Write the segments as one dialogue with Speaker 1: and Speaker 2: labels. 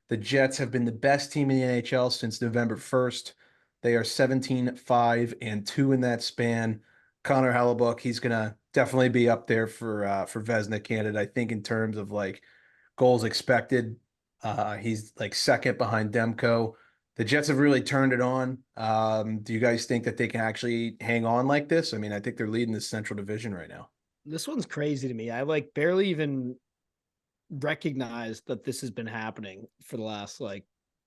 Speaker 1: The Jets have been the best team in the NHL since November 1st. They are 17-5-2 in that span. Connor Hellybuyck, he's gonna definitely be up there for Vezina candidate. I think in terms of like goals expected, he's like second behind Demko. The Jets have really turned it on. Do you guys think that they can actually hang on like this? I mean, I think they're leading the Central Division right now.
Speaker 2: This one's crazy to me. I like barely even recognized that this has been happening for the last like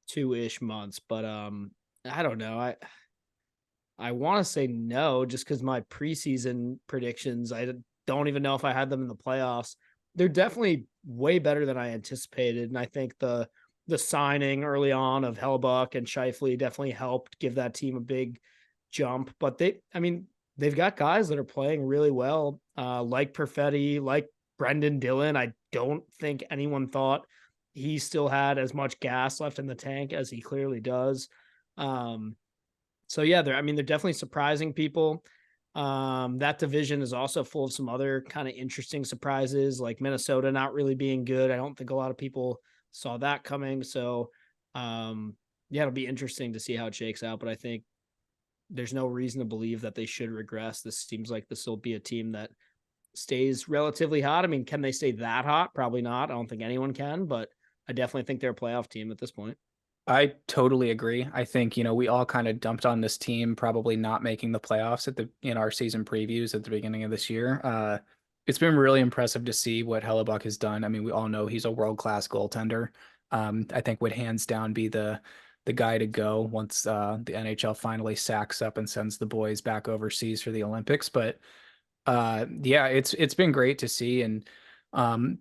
Speaker 2: 2-ish months, but I don't know. I want to say no just cuz my preseason predictions, I don't even know if I had them in the playoffs. They're definitely way better than I anticipated, and I think the signing early on of Hellebuyck and Scheifele definitely helped give that team a big jump, but they've got guys that are playing really well, like Perfetti, like Brendan Dillon. I don't think anyone thought he still had as much gas left in the tank as he clearly does. Um, so yeah, they're definitely surprising people. That division is also full of some other kind of interesting surprises, like Minnesota not really being good. I don't think a lot of people saw that coming. So yeah, it'll be interesting to see how it shakes out. But I think there's no reason to believe that they should regress. This seems like this will be a team that stays relatively hot. I mean, can they stay that hot? Probably not. I don't think anyone can, but I definitely think they're a playoff team at this point.
Speaker 3: I totally agree. I think, we all kind of dumped on this team probably not making the playoffs in our season previews at the beginning of this year. It's been really impressive to see what Hellebuyck has done. I mean, we all know he's a world-class goaltender. I think would hands down be the guy to go once the NHL finally sacks up and sends the boys back overseas for the Olympics. But yeah, it's been great to see, and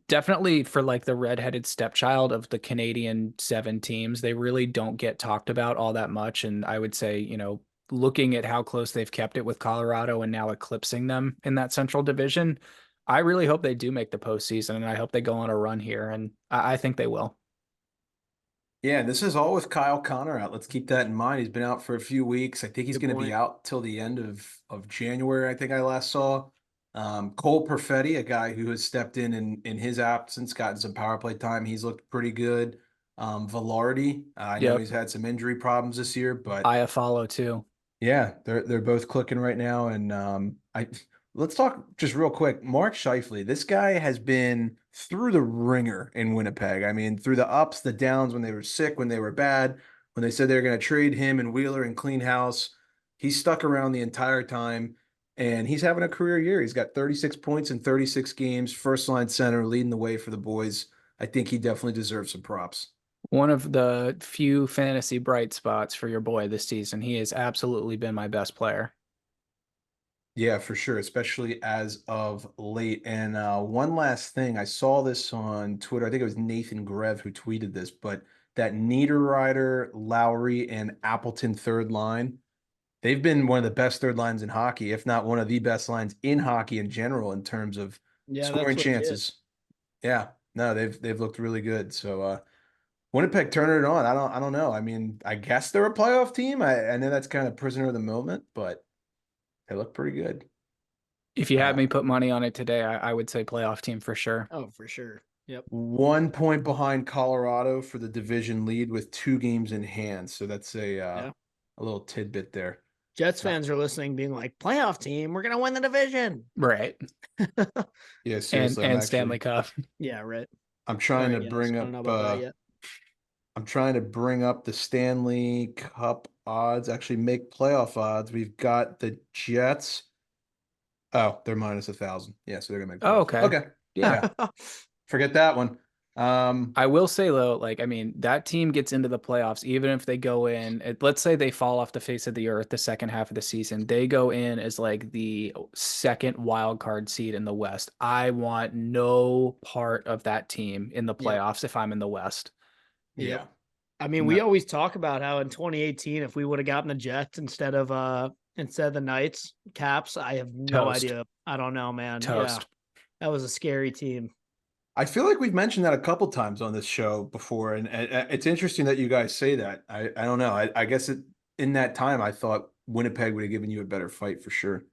Speaker 3: definitely for like the redheaded stepchild of the Canadian 7 teams, they really don't get talked about all that much. And I would say, looking at how close they've kept it with Colorado and now eclipsing them in that Central Division, I really hope they do make the postseason, and I hope they go on a run here, and I think they will.
Speaker 1: Yeah, this is all with Kyle Connor out. Let's keep that in mind. He's been out for a few weeks. I think he's
Speaker 2: Good
Speaker 1: going to be
Speaker 2: point.
Speaker 1: out till the end of January, I think I last saw. Cole Perfetti, a guy who has stepped in his absence, gotten some power play time. He's looked pretty good. Velarde, I know
Speaker 3: Yep.
Speaker 1: he's had some injury problems this year, but
Speaker 3: I follow too.
Speaker 1: yeah, they're both clicking right now. And I let's talk just real quick. Mark Scheifele, this guy has been through the ringer in Winnipeg. I mean, through the ups, the downs, when they were sick, when they were bad, when they said they were going to trade him and Wheeler and clean house. He stuck around the entire time, and he's having a career year. He's got 36 points in 36 games, first line center, leading the way for the boys. I think he definitely deserves some props.
Speaker 3: One of the few fantasy bright spots for your boy this season. He has absolutely been my best player.
Speaker 1: Yeah, for sure, especially as of late. And one last thing, I saw this on Twitter. I think it was Nathan Grev who tweeted this, but that Niederreiter, Lowry, and Appleton third line, they've been one of the best third lines in hockey, if not one of the best lines in hockey in general in terms of
Speaker 2: Yeah,
Speaker 1: scoring
Speaker 2: that's legit.
Speaker 1: chances. Yeah, no, they've looked really good. So Winnipeg turning it on. I don't know. I mean, I guess they're a playoff team. I know that's kind of prisoner of the moment, but they look pretty good.
Speaker 3: If you had
Speaker 1: Uh,
Speaker 3: me put money on it today, I would say playoff team for sure.
Speaker 2: Oh, for sure. Yep.
Speaker 1: 1 point behind Colorado for the division lead with 2 games in hand. So that's
Speaker 2: Yeah.
Speaker 1: a little tidbit there.
Speaker 2: Jets
Speaker 1: Uh,
Speaker 2: fans are listening, being like, playoff team, we're gonna win the division.
Speaker 3: Right.
Speaker 1: yeah,
Speaker 3: And
Speaker 1: seriously,
Speaker 3: and Stanley Cup.
Speaker 2: Yeah, right.
Speaker 1: I'm trying
Speaker 2: Sorry,
Speaker 1: to
Speaker 2: guys.
Speaker 1: bring
Speaker 2: I don't know
Speaker 1: up
Speaker 2: about that yet.
Speaker 1: I'm trying to bring up the Stanley Cup odds, actually make playoff odds. We've got the Jets. Oh, they're minus 1,000. Yeah, so they're gonna make
Speaker 3: Oh,
Speaker 1: playoffs.
Speaker 3: okay.
Speaker 1: Okay.
Speaker 3: Yeah.
Speaker 1: Yeah, forget that one.
Speaker 3: I will say though, like, I mean, that team gets into the playoffs, even if they go in, let's say they fall off the face of the earth the second half of the season, they go in as like the second wild card seed in the West. I want no part of that team in the
Speaker 2: Yep.
Speaker 3: playoffs if I'm in the West.
Speaker 2: Yep.
Speaker 1: Yeah.
Speaker 2: I mean, we
Speaker 1: No.
Speaker 2: always talk about how in 2018, if we would have gotten the Jets instead of the Knights, Caps, I have no
Speaker 3: Toast.
Speaker 2: idea. I don't know, man. Yeah,
Speaker 3: Toast.
Speaker 2: that was a scary team.
Speaker 1: I feel like we've mentioned that a couple times on this show before, and it's interesting that you guys say that. I don't know. I guess in that time I thought Winnipeg would have given you a better fight for sure.